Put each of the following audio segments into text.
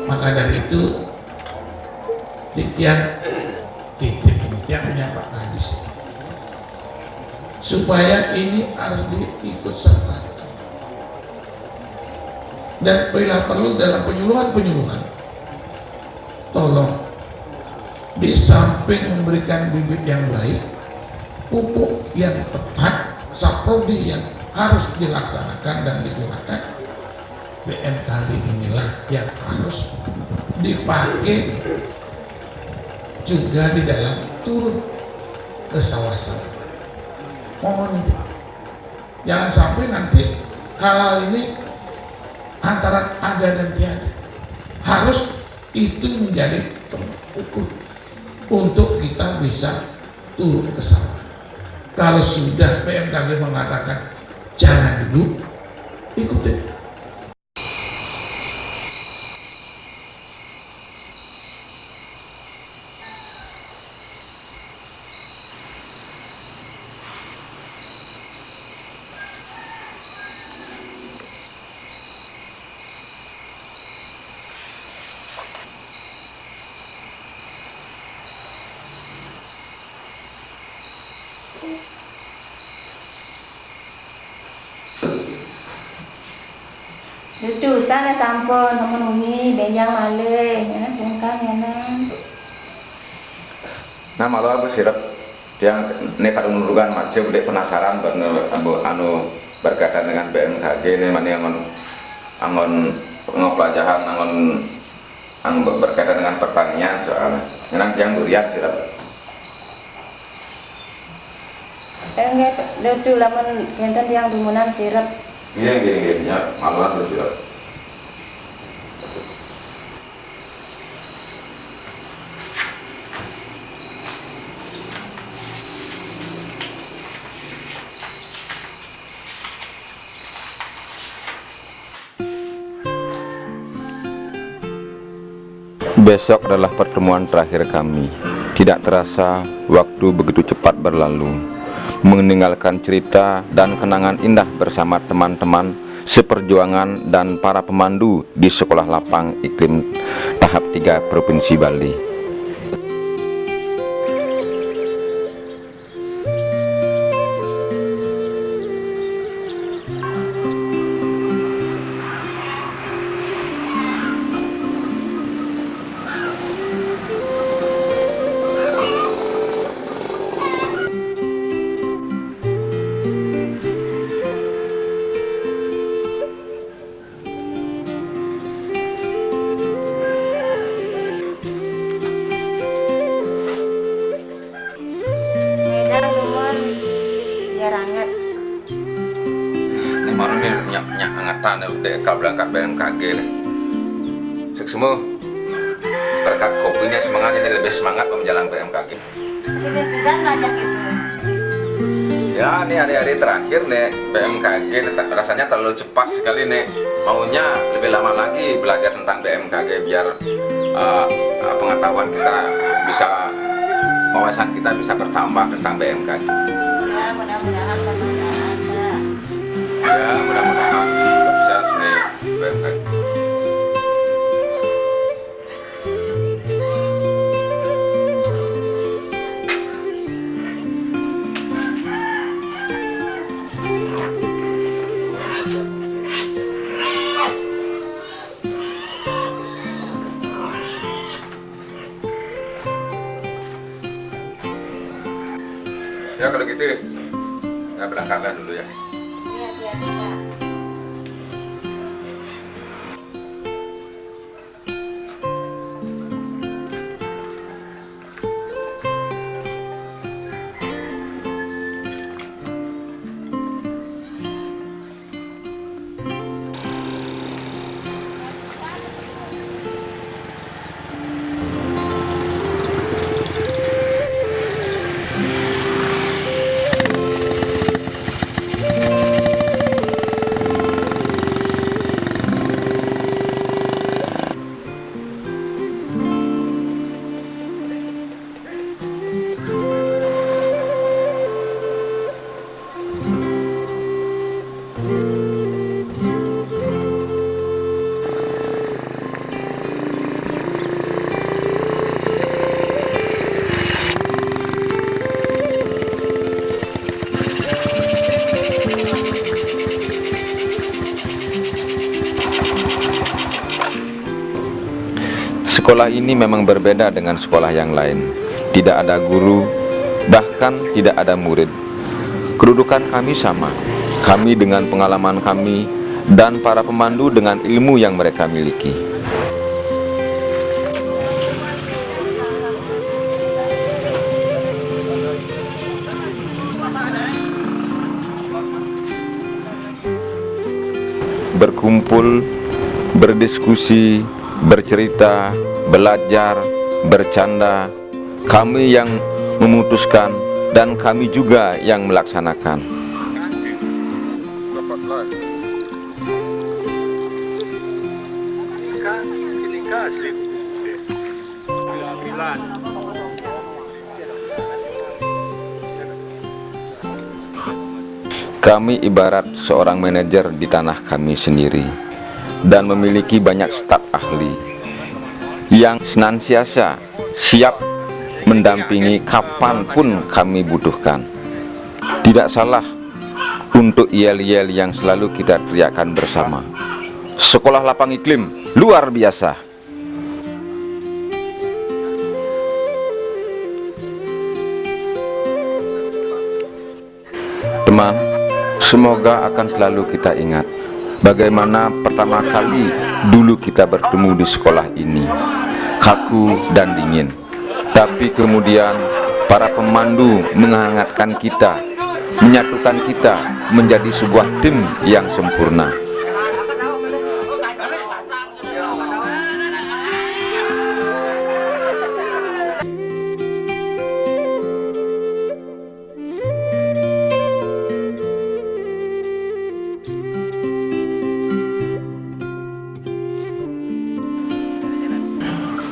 Maka dari itu titip ini yang menyapa hadis supaya ini harus diikut serta dan bila perlu dalam penyuluhan tolong di samping memberikan bibit yang baik, pupuk yang tepat, saprodi yang harus dilaksanakan dan digunakan, BMKG inilah yang harus dipakai juga di dalam turun ke sawah-sawah. Mohon itu jangan sampai nanti hal-hal ini antara ada dan tiada, harus itu menjadi ukur untuk kita bisa turun ke sawah. Kalau sudah BMKG mengatakan jangan duduk, ikutin. Itu sana sampun memenuhi benjang malih, ya sungkan ya nang. Nah malu aku sirap yang nekat menurunkan macam dek penasaran anu berkaitan dengan BMKG ini mana yang angon pengopelajaran angon berkaitan dengan pertanian soalnya yang durian sirap. Enggak, itu lamun enten yang dumunan sirap. Iya, ya, malu aku sirap. Besok adalah pertemuan terakhir kami. Tidak terasa waktu begitu cepat berlalu, meninggalkan cerita dan kenangan indah bersama teman-teman seperjuangan dan para pemandu di Sekolah Lapang Iklim tahap 3 Provinsi Bali. Kemarin ini nyak angatan udah berangkat BMKG nih. Semua berkat kopinya semangat ini lebih semangat menjalankan BMKG. Jadi kan banyak itu. Ya ini hari-hari terakhir nih BMKG rasanya terlalu cepat sekali nih. Maunya lebih lama lagi belajar tentang BMKG biar pengetahuan kita bisa, wawasan kita bisa bertambah tentang BMKG. Ya mudah-mudahan bermanfaat. Ya mudah-mudahan sukses nih BMKG. Ya kalau gitu nggak berangkatlah dulu ya. Iya, Pak. Sekolah ini memang berbeda dengan sekolah yang lain. Tidak ada guru, bahkan tidak ada murid. Kedudukan kami sama. Kami dengan pengalaman kami dan para pemandu dengan ilmu yang mereka miliki. Berkumpul, berdiskusi, bercerita, belajar, bercanda, kami yang memutuskan dan kami juga yang melaksanakan. Kami ibarat seorang manajer di tanah kami sendiri dan memiliki banyak staf ahli yang senantiasa siap mendampingi kapanpun kami butuhkan. Tidak salah untuk yel-yel yang selalu kita teriakkan bersama. Sekolah lapang iklim luar biasa. Teman, semoga akan selalu kita ingat bagaimana pertama kali dulu kita bertemu di sekolah ini, kaku dan dingin. Tapi kemudian para pemandu menghangatkan kita, menyatukan kita menjadi sebuah tim yang sempurna.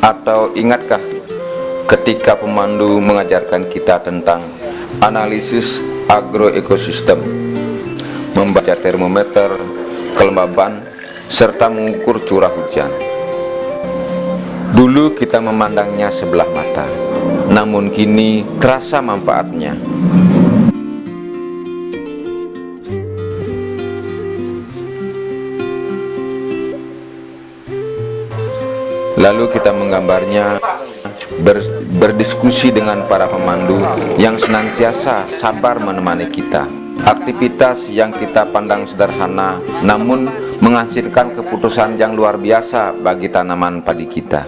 Atau ingatkah ketika pemandu mengajarkan kita tentang analisis agroekosistem, membaca termometer, kelembaban, serta mengukur curah hujan? Dulu kita memandangnya sebelah mata, namun kini terasa manfaatnya. Lalu kita menggambarnya, berdiskusi dengan para pemandu yang senantiasa sabar menemani kita. Aktivitas yang kita pandang sederhana namun menghasilkan keputusan yang luar biasa bagi tanaman padi kita.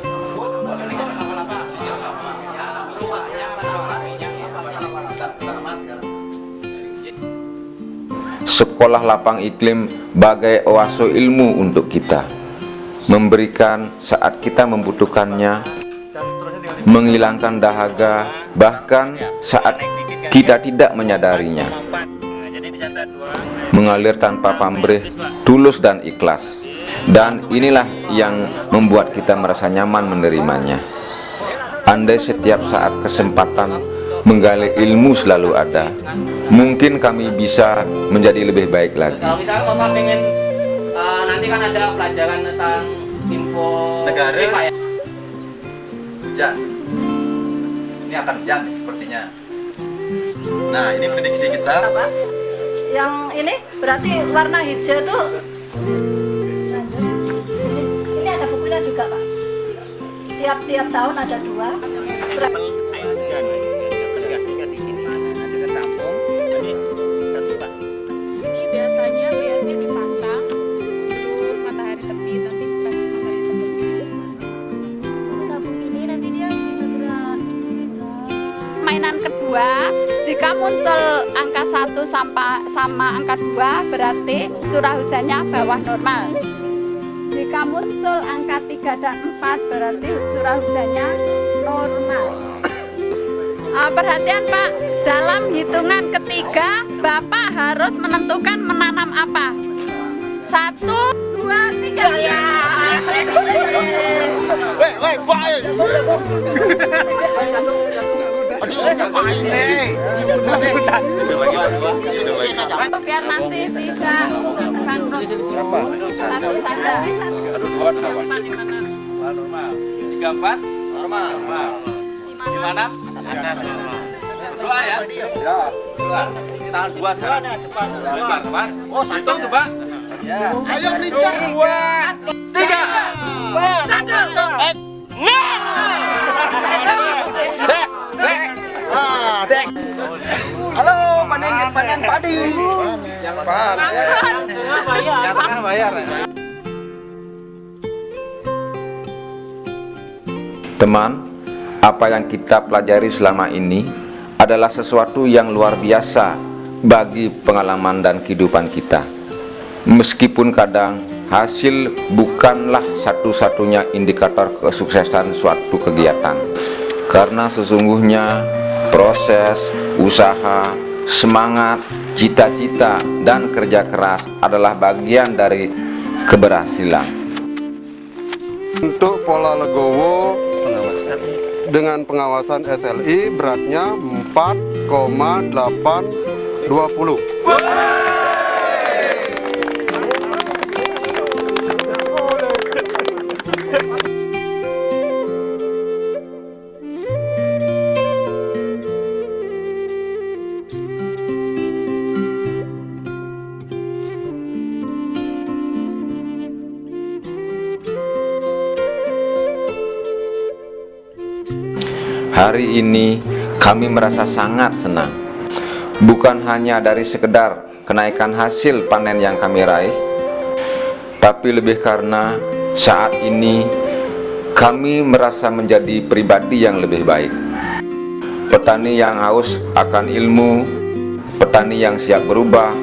Sekolah lapang iklim bagai oase ilmu untuk kita, memberikan saat kita membutuhkannya, menghilangkan dahaga bahkan saat kita tidak menyadarinya, mengalir tanpa pamrih, tulus dan ikhlas. Dan inilah yang membuat kita merasa nyaman menerimanya. Andai setiap saat kesempatan menggali ilmu selalu ada, mungkin kami bisa menjadi lebih baik lagi. Kalau misalnya Bapak pengen nanti kan ada pelajaran tentang info negara ya. Hujan. Ini akan hujan sepertinya. Nah, ini prediksi kita. Apa? Yang ini berarti warna hijau tuh. Ini ada bukunya juga, Pak. Tiap tahun ada 2. Ini biasanya dipasang sebelum matahari terbit, nanti pas matahari terbit. Tabung ini nanti dia bisa gerak. Mainan kedua, jika muncul angka 1 sama angka 2 berarti curah hujannya bawah normal. Jika muncul angka 3 dan 4 berarti curah hujannya normal. Perhatian Pak, dalam hitungan ketiga Bapak harus menentukan menanam apa. 1, 2, 3 ya. Biar nanti tidak bangkrut. 1 saja. Normal. 34 normal. 56 2 ya? Ya. 2. Ini tanggal 2 sekarang. Cepat, Mas. Oh, hitung coba. Ya. Ayo lincah. 2 3 1 nah. padi. Yang tengah bayar. Teman, apa yang kita pelajari selama ini adalah sesuatu yang luar biasa bagi pengalaman dan kehidupan kita. Meskipun kadang hasil bukanlah satu-satunya indikator kesuksesan suatu kegiatan, karena sesungguhnya proses, usaha, semangat, cita-cita, dan kerja keras adalah bagian dari keberhasilan. Untuk pola legowo dengan pengawasan SLI beratnya 4,820. Hari ini kami merasa sangat senang, bukan hanya dari sekedar kenaikan hasil panen yang kami raih, tapi lebih karena saat ini kami merasa menjadi pribadi yang lebih baik. Petani yang haus akan ilmu, petani yang siap berubah,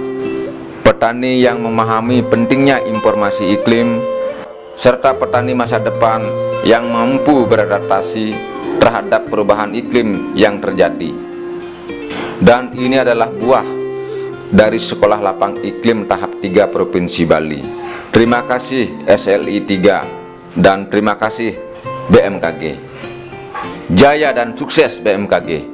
petani yang memahami pentingnya informasi iklim, serta petani masa depan yang mampu beradaptasi terhadap perubahan iklim yang terjadi. Dan ini adalah buah dari Sekolah Lapang Iklim tahap 3 Provinsi Bali. Terima kasih SLI 3 dan terima kasih BMKG. Jaya dan sukses BMKG.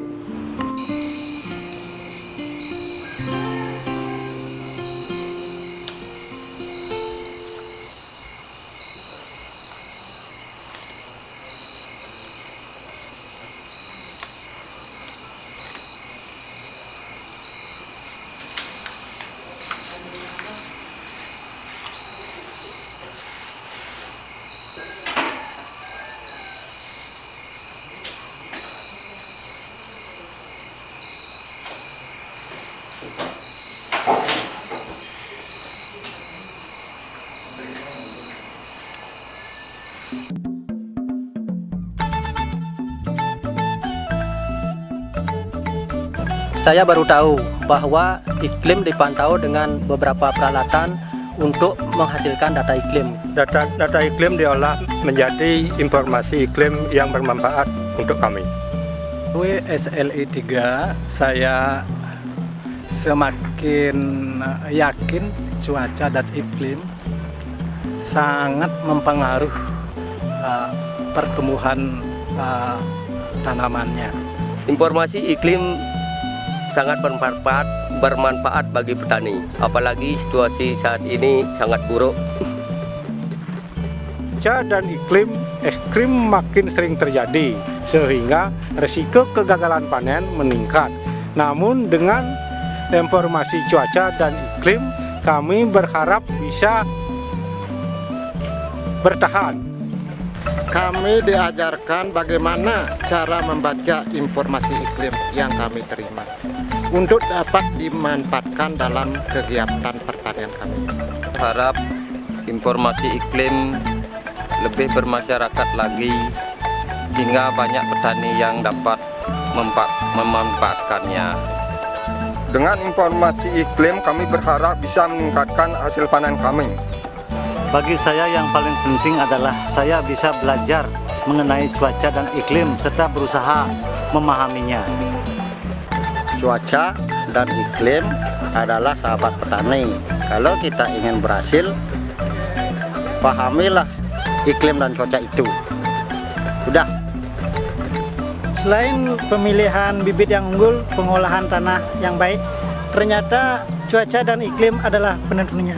Saya baru tahu bahwa iklim dipantau dengan beberapa peralatan untuk menghasilkan data iklim. Data iklim diolah menjadi informasi iklim yang bermanfaat untuk kami. SLI 3 saya semakin yakin cuaca dan iklim sangat mempengaruhi pertumbuhan tanamannya. Informasi iklim sangat bermanfaat bagi petani, apalagi situasi saat ini sangat buruk. Cuaca dan iklim ekstrim makin sering terjadi, sehingga risiko kegagalan panen meningkat. Namun dengan informasi cuaca dan iklim, kami berharap bisa bertahan. Kami diajarkan bagaimana cara membaca informasi iklim yang kami terima untuk dapat dimanfaatkan dalam kegiatan pertanian kami. Harap informasi iklim lebih bermasyarakat lagi, hingga banyak petani yang dapat memanfaatkannya. Dengan informasi iklim, kami berharap bisa meningkatkan hasil panen kami. Bagi saya yang paling penting adalah saya bisa belajar mengenai cuaca dan iklim serta berusaha memahaminya. Cuaca dan iklim adalah sahabat petani. Kalau kita ingin berhasil, pahamilah iklim dan cuaca itu. Udah. Selain pemilihan bibit yang unggul, pengolahan tanah yang baik, ternyata cuaca dan iklim adalah penentunya.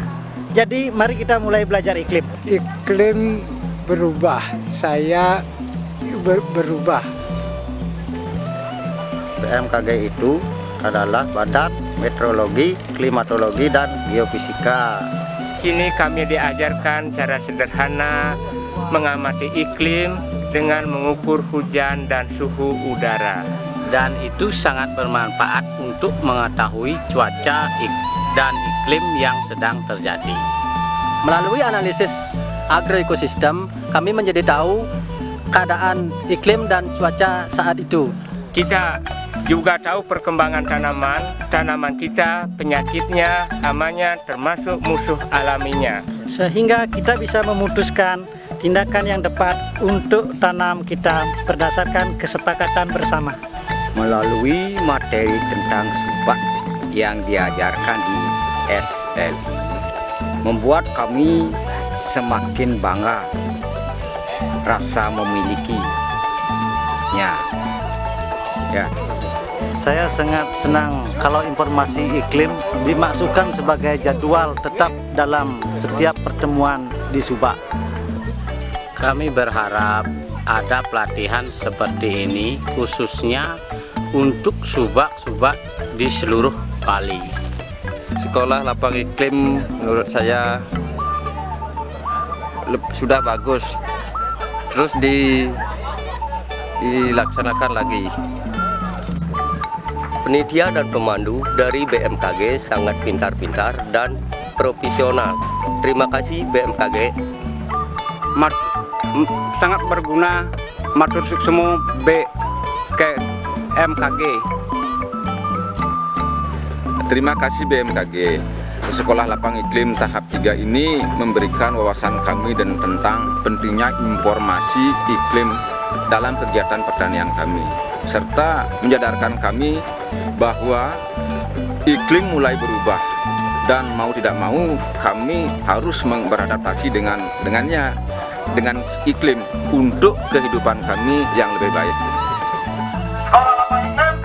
Jadi mari kita mulai belajar iklim. Iklim berubah, saya berubah. BMKG itu adalah Badan Meteorologi, Klimatologi, dan Geofisika. Sini kami diajarkan cara sederhana mengamati iklim dengan mengukur hujan dan suhu udara. Dan itu sangat bermanfaat untuk untuk mengetahui cuaca dan iklim yang sedang terjadi. Melalui analisis agroekosistem, kami menjadi tahu keadaan iklim dan cuaca saat itu. Kita juga tahu perkembangan tanaman kita, penyakitnya, hamanya, termasuk musuh alaminya. Sehingga kita bisa memutuskan tindakan yang tepat untuk tanam kita berdasarkan kesepakatan bersama. Melalui materi tentang subak yang diajarkan di SLI, membuat kami semakin bangga rasa memilikinya. Ya. Saya sangat senang kalau informasi iklim dimasukkan sebagai jadwal tetap dalam setiap pertemuan di Subak. Kami berharap ada pelatihan seperti ini khususnya untuk subak-subak di seluruh Bali. Sekolah lapang iklim menurut saya sudah bagus, terus dilaksanakan lagi. Penitia dan pemandu dari BMKG sangat pintar-pintar dan profesional. Terima kasih BMKG. Sangat berguna, matur suksemu BMKG. Terima kasih BMKG. Sekolah Lapang Iklim tahap 3 ini memberikan wawasan kami dan tentang pentingnya informasi iklim dalam kegiatan pertanian kami, serta menyadarkan kami bahwa iklim mulai berubah dan mau tidak mau kami harus beradaptasi dengan iklim untuk kehidupan kami yang lebih baik. Sekolah Lapang Iklim.